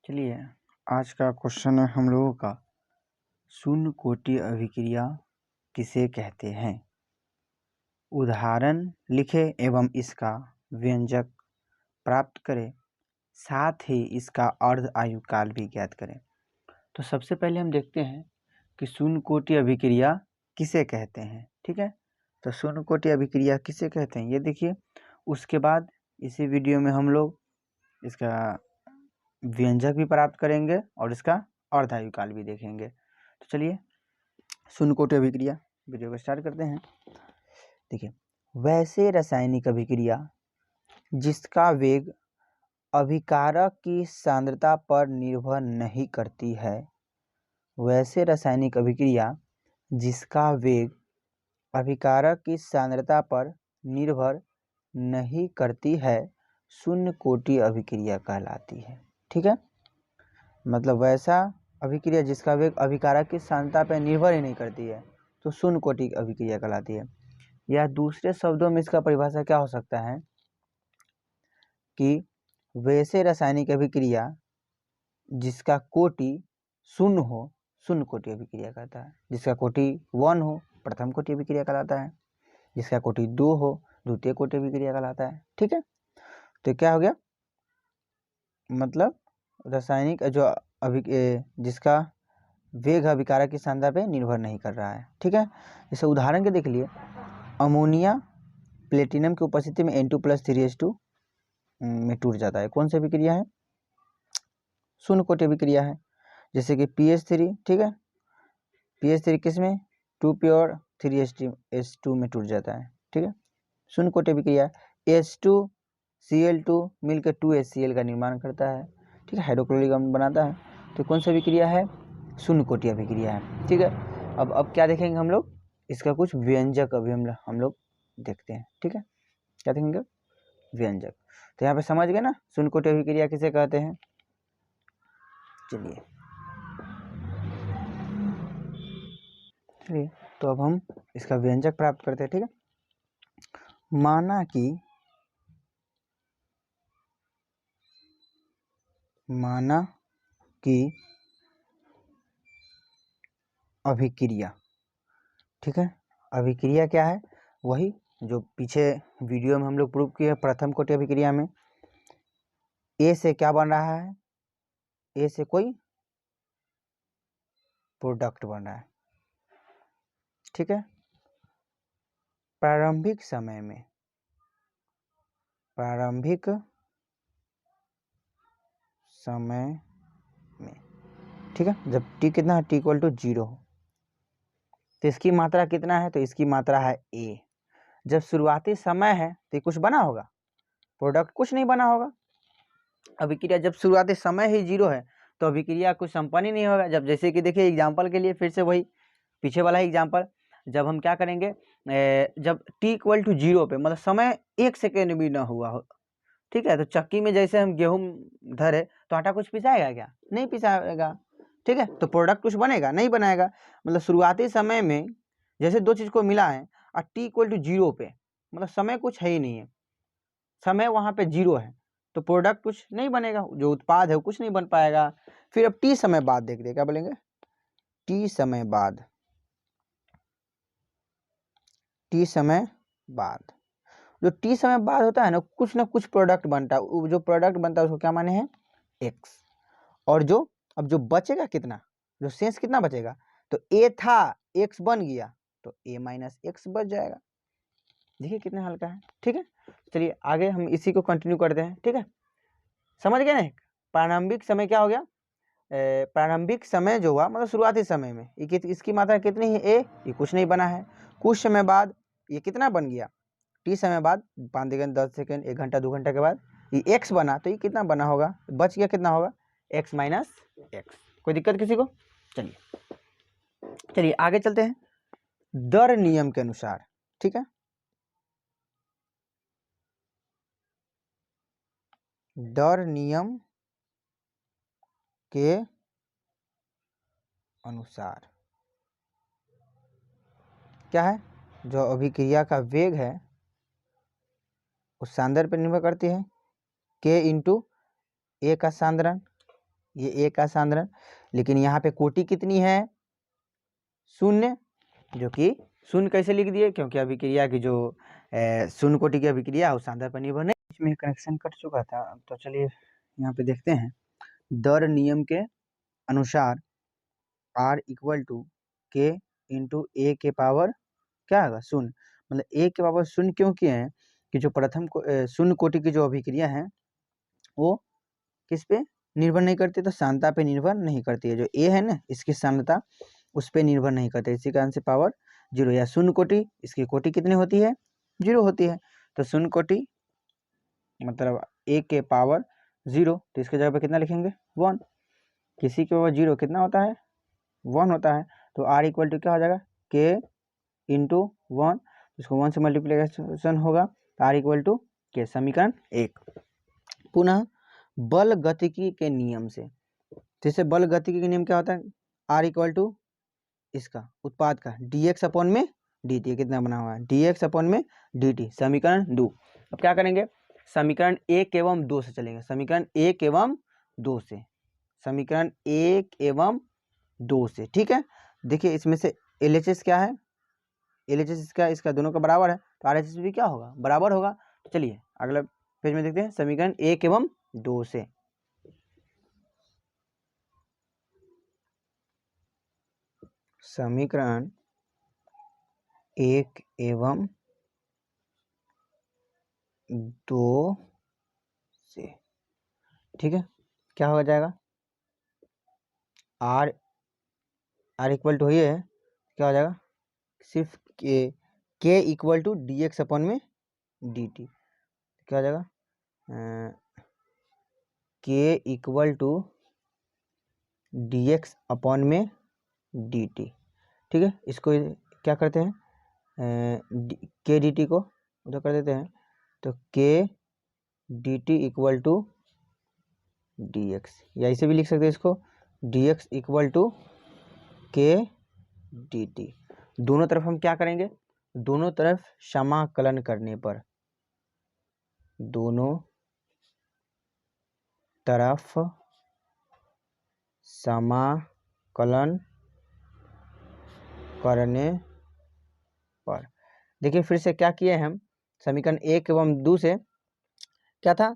चलिए आज का क्वेश्चन है हम लोगों का, शून्य कोटि अभिक्रिया किसे कहते हैं। उदाहरण लिखें एवं इसका व्यंजक प्राप्त करें, साथ ही इसका अर्ध आयुकाल भी ज्ञात करें। तो सबसे पहले हम देखते हैं कि शून्य कोटि अभिक्रिया किसे कहते हैं। ठीक है, तो शून्य कोटि अभिक्रिया किसे कहते हैं ये देखिए। उसके बाद इसी वीडियो में हम लोग इसका व्यंजक भी प्राप्त करेंगे और इसका अर्ध आयुकाल भी देखेंगे। तो चलिए शून्य कोटि अभिक्रिया वीडियो को स्टार्ट करते हैं। देखिए, वैसे रासायनिक अभिक्रिया जिसका वेग अभिकारक की सांद्रता पर निर्भर नहीं करती है, वैसे रासायनिक अभिक्रिया जिसका वेग अभिकारक की सांद्रता पर निर्भर नहीं करती है, शून्य कोटि अभिक्रिया कहलाती है। ठीक है, मतलब वैसा अभिक्रिया जिसका वेग अभिकारक की सांद्रता पर निर्भर ही नहीं करती है तो शून्य कोटि अभिक्रिया कहलाती है। या दूसरे शब्दों में इसका परिभाषा क्या हो सकता है कि वैसे रासायनिक अभिक्रिया जिसका कोटि शून्य हो, शून्य कोटि अभिक्रिया कहता है। जिसका कोटि 1 हो, प्रथम कोटि अभिक्रिया कहलाता है। जिसका कोटि 2 हो, द्वितीय कोटि अभिक्रिया कहलाता है। ठीक है, तो क्या हो गया, मतलब रासायनिक जो जिसका वेग अभिकारक की सांद्रता पे निर्भर नहीं कर रहा है। ठीक है, जैसे उदाहरण के देख लिए, अमोनिया प्लेटिनम की उपस्थिति में N2+3H2 में टूट जाता है। कौन सी अभिक्रिया है? शून्य कोटि अभिक्रिया है। जैसे कि PH3, ठीक है, PH3 किस में 2 प्योर 3H2 में टूट जाता है। ठीक है, शून्य कोटि अभिक्रिया। H2Cl2 मिलकर 2HCl का निर्माण करता है। ठीक है, हाइड्रोक्लोरिक अम्ल बनाता है। तो कौन सी अभिक्रिया है? शून्य कोटि अभिक्रिया है। ठीक है, अब क्या देखेंगे हम लोग, इसका कुछ व्यंजक अभी हम लोग देखते हैं। ठीक है, क्या देखेंगे? व्यंजक। तो यहाँ पे समझ गए ना शून्य कोटि अभिक्रिया किसे कहते हैं। चलिए तो अब हम इसका व्यंजक प्राप्त करते हैं। ठीक है, माना कि अभिक्रिया, ठीक है, अभिक्रिया क्या है? वही जो पीछे वीडियो में हम लोग प्रूव किए प्रथम कोटि अभिक्रिया में। ए से क्या बन रहा है? ए से कोई प्रोडक्ट बन रहा है। ठीक है, प्रारंभिक समय में ठीक है, जब टी कितना है, T=0 हो, तो इसकी मात्रा कितना है? तो इसकी मात्रा है A। जब शुरुआती समय है तो कुछ बना होगा? प्रोडक्ट कुछ नहीं बना होगा। अभिक्रिया जब शुरुआती समय ही 0 है तो अभिक्रिया कुछ संपन्न ही नहीं होगा। जब जैसे कि देखिए एग्जाम्पल के लिए फिर से वही पीछे वाला एग्जाम्पल, जब हम क्या करेंगे, जब T=0 पे, मतलब समय 1 सेकेंड भी ना हुआ हो, ठीक है, तो चक्की में जैसे हम गेहूं धरे तो आटा कुछ पिसाएगा क्या? नहीं पिसाएगा। ठीक है, तो प्रोडक्ट कुछ बनेगा? नहीं बनाएगा। मतलब शुरुआती समय में जैसे दो चीज को मिला है और T=0 पे, मतलब समय कुछ है ही नहीं है, समय वहां पे 0 है, तो प्रोडक्ट कुछ नहीं बनेगा, जो उत्पाद है वो कुछ नहीं बन पाएगा। फिर अब T समय बाद देखते, क्या बोलेंगे? T समय बाद जो T समय बाद होता है ना कुछ प्रोडक्ट बनता है। जो प्रोडक्ट बनता है उसको क्या माने हैं? X। और जो अब जो बचेगा कितना, जो शेष कितना बचेगा, तो A था, X बन गया तो A-X बच जाएगा। देखिए कितना हल्का है। ठीक है, चलिए आगे हम इसी को कंटिन्यू करते हैं। ठीक है, समझ गए ना? प्रारंभिक समय क्या हो गया? प्रारंभिक समय जो हुआ मतलब शुरुआती समय में इसकी मात्रा कितनी है? A। ये कुछ नहीं बना है। कुछ समय बाद ये कितना बन गया? T समय बाद 5 सेकेंड 10 सेकेंड 1 घंटा 2 घंटा के बाद ये X बना, तो ये कितना बना होगा? बच गया कितना होगा? X-X। कोई दिक्कत किसी को? चलिए आगे चलते हैं दर नियम के अनुसार। ठीक है, दर नियम के अनुसार क्या है? जो अभिक्रिया का वेग है उस सांद्रण पर निर्भर करती है, K × A का सांद्रण ये ए का सांद्रण, लेकिन यहाँ पे कोटि कितनी है, शून्य, जो कि शून्य कैसे लिख दिए, क्योंकि अभिक्रिया की जो शून्य कोटि की अभिक्रिया उस सांद्रण पर निर्भर नहीं। इसमें कनेक्शन कट चुका था, तो चलिए यहाँ पे देखते हैं। दर नियम के अनुसार R इक्वल टू के इंटू ए के पावर क्या होगा, शून्य। मतलब ए के पावर शून्य क्यों किए हैं कि जो प्रथम शून्य कोटि की जो अभिक्रिया है वो किस पे निर्भर नहीं करती, तो सांद्रता पे निर्भर नहीं करती है। जो ए है ना, इसकी सांद्रता उस पर निर्भर नहीं करती, इसी कारण से पावर जीरो। या शून्य कोटि, इसकी कोटि कितनी होती है, जीरो होती है। तो शून्य कोटि मतलब ए के पावर जीरो, तो इसके जगह पे कितना लिखेंगे, 1। किसी के पावर जीरो कितना होता है, 1 होता है। तो R इक्वल टू क्या हो जाएगा, के इंटू 1, इसको 1 से मल्टीप्लिकेशन होगा, तो R इक्वल टू के। समीकरण 1। पुनः बल गतिकी के नियम से, जैसे बल गतिकी के नियम क्या होता है, R इक्वल टू इसका उत्पाद का dx अपॉन में dt, कितना बना हुआ है, dx अपॉन में dt। समीकरण 2। अब क्या करेंगे, समीकरण 1 एवं 2 से चलेंगे, समीकरण 1 एवं 2 से, समीकरण 1 एवं 2 से, ठीक है। देखिए इसमें से LHS क्या है, LHS इसका दोनों का बराबर है, तो RHS भी क्या होगा, बराबर होगा। तो चलिए अगला पेज में देखते हैं, समीकरण 1 एवं 2 से। समीकरण 1 एवं 2 से, ठीक है। क्या हो जाएगा, R इक्वल टू ये है, क्या हो जाएगा, सिर्फ के इक्वल टू dx अपॉन में dt। क्या हो जाएगा, के इक्वल टू dx अपॉन में dt, ठीक है। इसको क्या करते हैं, के dt को उधर कर देते हैं, तो के dt इक्वल टू dx, या इसे भी लिख सकते हैं इसको, dx इक्वल टू के dt। दोनों तरफ हम क्या करेंगे, दोनों तरफ समाकलन करने पर, दोनों तरफ समाकलन करने पर, देखिए फिर से क्या किए हम, समीकरण 1 एवं 2 से क्या था,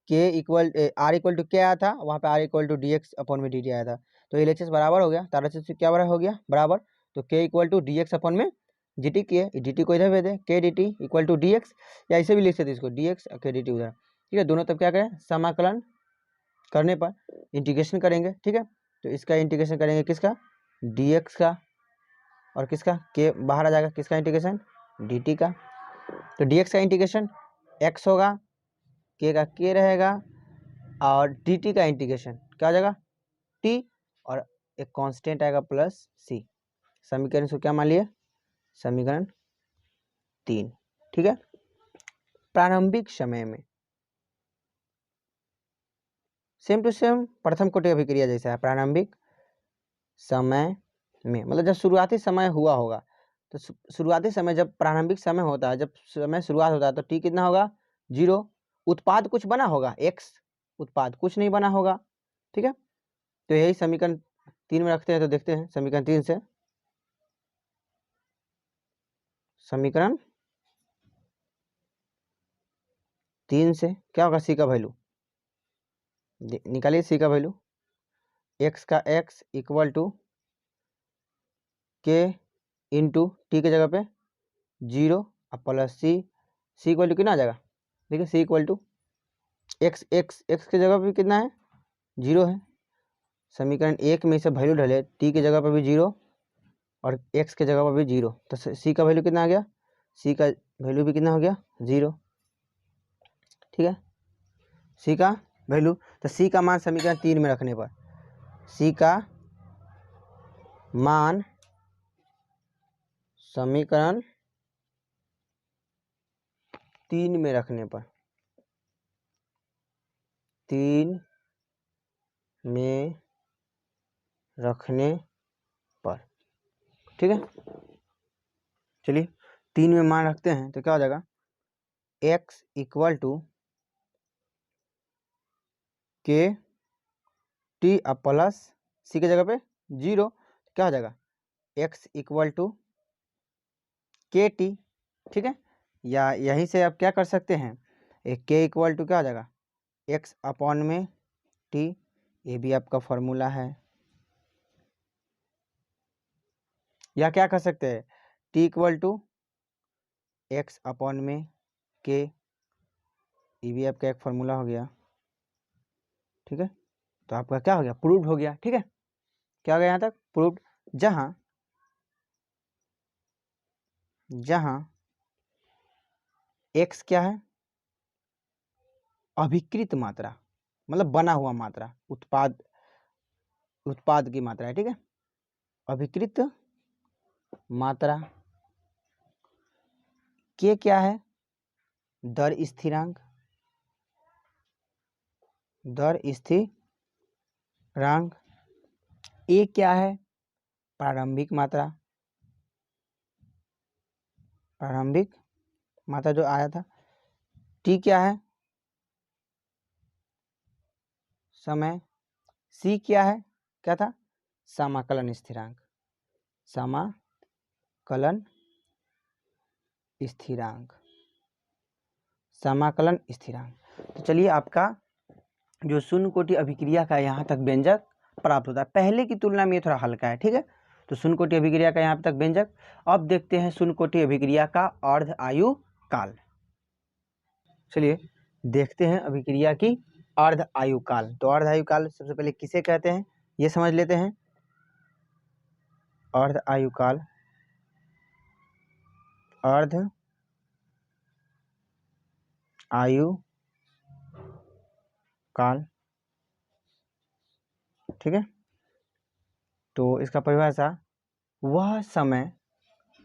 के इक्वल R इक्वल टू क्या आया था, वहाँ पे R equal to dx upon में dt आया था, तो LHS बराबर हो गया, तो RHS से क्या बराबर हो गया, बराबर। तो k equal to dx upon में dt किए, dt को इधर भेज दे, k dt equal to dx, या इसे भी लिख सकते इसको, dx k dt उधर, ठीक है। दोनों तब क्या करें, समाकलन करने पर इंटीग्रेशन करेंगे, ठीक है। तो इसका इंटीग्रेशन करेंगे किसका, dx का, और किसका, के बाहर आ जाएगा, किसका इंटीग्रेशन, dt का। तो dx का इंटीग्रेशन x होगा, के का के रहेगा, और dt का इंटीग्रेशन क्या हो जाएगा, t, और एक कांस्टेंट आएगा प्लस c। समीकरण को क्या मान लिए, समीकरण 3, ठीक है। प्रारंभिक समय में सेम टू सेम प्रथम कोटि अभिक्रिया जैसा है, प्रारंभिक समय में मतलब जब शुरुआती समय हुआ होगा, तो शुरुआती समय जब प्रारंभिक समय होता है, जब समय शुरुआत होता है, तो t कितना होगा, 0। उत्पाद कुछ बना होगा, x उत्पाद कुछ नहीं बना होगा, ठीक है। तो यही समीकरण 3 में रखते हैं, तो देखते हैं समीकरण 3 से, समीकरण 3 से क्या होगा, c का वैल्यू निकालिए, c का वैल्यू, x का x इक्वल टू के इंटू टी के जगह पे 0 और प्लस सी इक्वल टू कितना आ जाएगा, देखिए सी इक्वल टू एक्स के जगह पे कितना है, 0 है। समीकरण 1 में इसे वैल्यू डाले, टी की जगह पर भी 0 और एक्स के जगह पर भी 0, तो सी का वैल्यू कितना आ गया, सी का वैल्यू भी कितना हो गया, 0, ठीक है। सी का वैल्यू, तो सी का मान समीकरण 3 में रखने पर, सी का मान समीकरण 3 में रखने पर, 3 में रखने पर, ठीक है। चलिए 3 में मान रखते हैं, तो क्या हो जाएगा, x इक्वल टू के टी अब प्लस सी की जगह पे 0, क्या हो जाएगा x इक्वल टू के टी, ठीक है। या यहीं से आप क्या कर सकते हैं, एक के इक्वल टू क्या हो जाएगा x अपॉन में टी, ये भी आपका फॉर्मूला है। या क्या कर सकते हैं, t equal to x upon में के, ये भी आपका एक फॉर्मूला हो गया, ठीक है। तो आपका क्या हो गया, प्रूव्ड हो गया, ठीक है। क्या हो गया यहाँ तक, प्रूव्ड। जहां जहां x क्या है, अभिकृत मात्रा, मतलब बना हुआ मात्रा, उत्पाद की मात्रा है, ठीक है। अभिकृत मात्रा, के क्या है, दर स्थिरांक, ए क्या है, प्रारंभिक मात्रा जो आया था। टी क्या है, समय। सी क्या है, क्या था, समाकलन स्थिरांक, तो चलिए आपका जो शून्य कोटि अभिक्रिया का यहाँ तक व्यंजक प्राप्त होता है, पहले की तुलना में ये थोड़ा हल्का है, ठीक है। तो शून्य कोटि अभिक्रिया का यहाँ तक व्यंजक। अब देखते हैं शून्य कोटि अभिक्रिया का अर्ध आयु काल। चलिए देखते हैं अभिक्रिया की अर्ध आयु काल। तो अर्ध आयु काल सबसे पहले किसे कहते हैं ये समझ लेते हैं। अर्ध आयु काल, अर्ध आयु काल, ठीक है। तो इसका परिभाषा, वह समय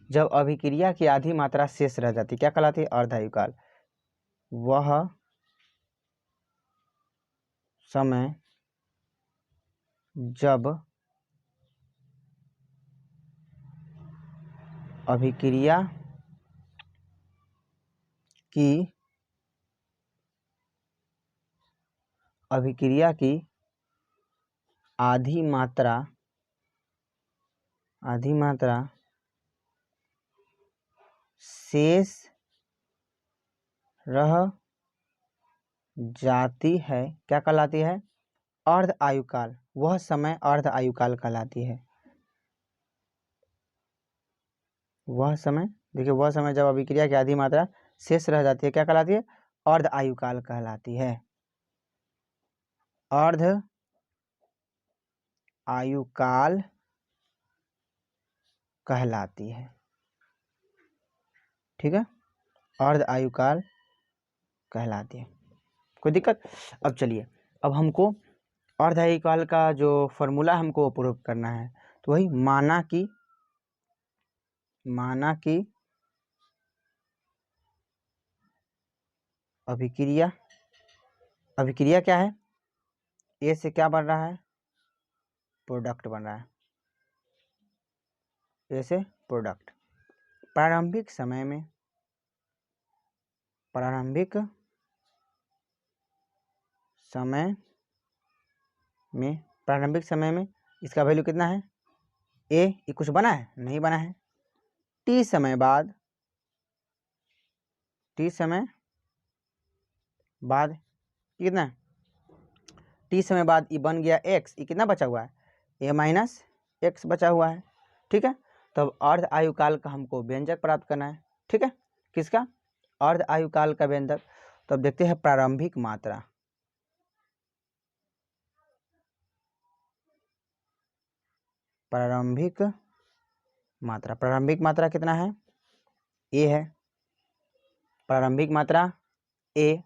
जब अभिक्रिया की आधी मात्रा शेष रह जाती, क्या कहलाती है, अर्ध आयु काल। वह समय जब अभिक्रिया की आधी मात्रा शेष रह जाती है, क्या कहलाती है, अर्ध आयु काल। वह समय अर्ध आयु काल कहलाती है। वह समय, देखिए वह समय जब अभिक्रिया की आधी मात्रा शेष रह जाती है, क्या कहलाती है, अर्ध आयु काल कहलाती है। अर्ध आयु काल कहलाती है, ठीक है। अर्ध आयु काल कहलाती है, कोई दिक्कत। अब चलिए, अब हमको अर्ध आयु काल का जो फॉर्मूला हमको प्रूव करना है, तो वही माना कि अभिक्रिया क्या है, ए से क्या बन रहा है, प्रोडक्ट बन रहा है, ए से प्रोडक्ट। प्रारंभिक समय में इसका वैल्यू कितना है, ए, ये कुछ बना है, नहीं बना है। टी समय बाद कितना है, टी समय बाद ये बन गया एक्स, ये कितना बचा हुआ है, ए माइनस एक्स बचा हुआ है, ठीक है। तब अर्ध आयु काल का हमको व्यंजक प्राप्त करना है, ठीक है। किसका, अर्ध आयु काल का व्यंजक। तो अब देखते हैं प्रारंभिक मात्रा। प्रारंभिक मात्रा कितना है, ए है, प्रारंभिक मात्रा ए,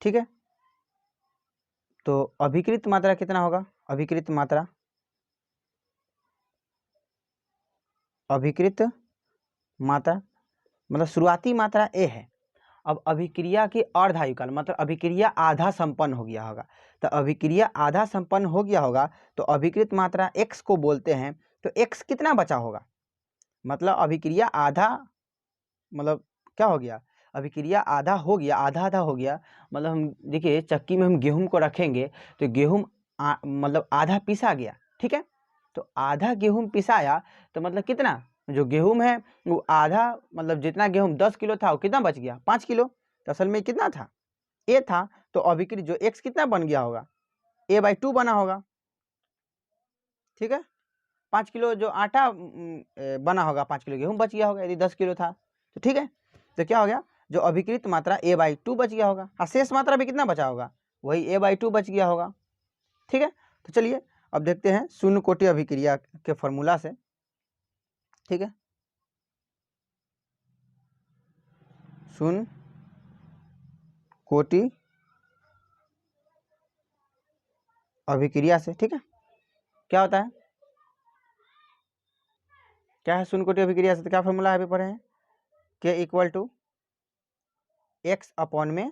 ठीक है। तो अभिकृत मात्रा कितना होगा, अभिकृत मात्रा मतलब शुरुआती मात्रा ए है। अब अभिक्रिया की अर्ध आयु काल मतलब अभिक्रिया आधा संपन्न हो गया होगा, तो अभिक्रिया आधा संपन्न हो गया होगा तो अभिकृत मात्रा x को बोलते हैं। तो x कितना बचा होगा, मतलब अभिक्रिया आधा, मतलब क्या हो गया, अभिक्रिया आधा हो गया, आधा हो गया। मतलब हम देखिए चक्की में हम गेहूं को रखेंगे तो गेहूं मतलब आधा पिसा गया, ठीक है। तो आधा गेहूं पिसाया तो मतलब कितना, जो गेहूं है वो आधा, मतलब जितना गेहूं 10 किलो था वो कितना बच गया, 5 किलो। तो असल में कितना था, ए था, तो अभिक्रिय जो एक्स कितना बन गया होगा, a/2 बना होगा, ठीक है। 5 किलो जो आटा बना होगा, 5 किलो गेहूं बच गया होगा यदि 10 किलो था, तो ठीक है। तो क्या हो गया, जो अभिक्रित मात्रा a/2 बच गया होगा, और शेष मात्रा भी कितना बचा होगा, वही a/2 बच गया होगा, ठीक है। तो चलिए अब देखते हैं शून्य कोटि अभिक्रिया के फॉर्मूला से, ठीक है। शून्य कोटि अभिक्रिया से, ठीक है, क्या होता है, क्या है शून्य कोटि अभिक्रिया से, तो क्या फॉर्मूला है अभी पढ़े हैं, के इक्वल टू एक्स अपॉन में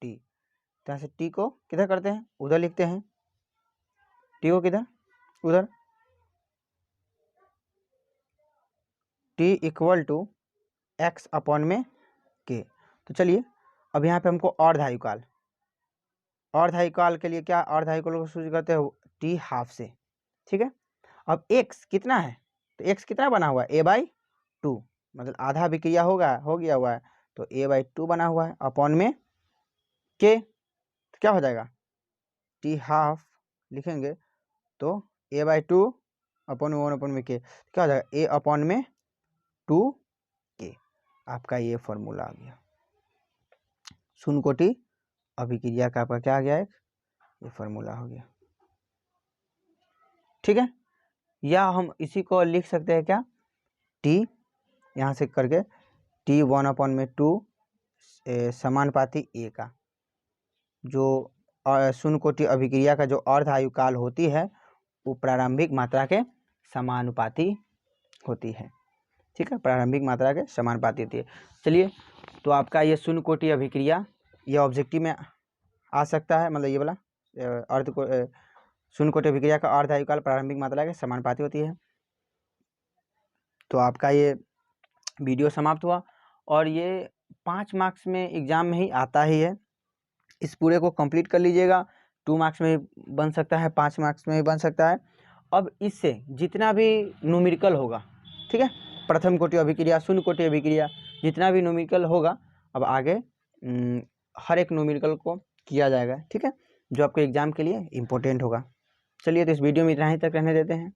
टी। तो यहाँ से टी को किधर करते हैं, उधर लिखते हैं, टी को किधर, उधर, t equal to x upon में के। तो चलिए अब यहाँ पे हमको अर्धायुकाल, अर्धायुकाल के लिए क्या, अर्धायुकाल को सूचित करते हैं टी हाफ से, ठीक है। अब x कितना है, तो x कितना बना हुआ है, a/2, मतलब आधा विक्रिया हो गया हुआ है, तो a/2 बना हुआ है अपॉन में k, तो क्या हो जाएगा, टी हाफ लिखेंगे तो a/2 अपॉन 1 अपॉन में k, क्या हो जाएगा, a अपॉन में 2k। आपका ये फॉर्मूला आ गया शून्य कोटि अभिक्रिया का, आपका क्या आ गया, एक ये फॉर्मूला हो गया, ठीक है। या हम इसी को लिख सकते हैं क्या, टी यहाँ से करके टी 1/2 समानुपाती ए का, जो शून्य कोटि अभिक्रिया का जो अर्ध आयुकाल होती है वो प्रारंभिक मात्रा के समानुपाती होती है, ठीक है, प्रारंभिक मात्रा के समानुपाती होती है। चलिए तो आपका ये शून्य कोटि अभिक्रिया ये ऑब्जेक्टिव में आ सकता है, मतलब ये वाला शून्य कोटि अभिक्रिया का अर्ध आयुकाल प्रारंभिक मात्रा के समानुपाती होती है। तो आपका ये वीडियो समाप्त हुआ, और ये 5 मार्क्स में एग्जाम में ही आता ही है, इस पूरे को कंप्लीट कर लीजिएगा, 2 मार्क्स में बन सकता है, 5 मार्क्स में भी बन सकता है। अब इससे जितना भी न्यूमेरिकल होगा, ठीक है, प्रथम कोटि अभिक्रिया, शून्य कोटि अभिक्रिया, जितना भी न्यूमेरिकल होगा अब आगे हर एक न्यूमेरिकल को किया जाएगा, ठीक है, जो आपके एग्जाम के लिए इम्पोर्टेंट होगा। चलिए तो इस वीडियो में इतना ही तक रहने देते हैं।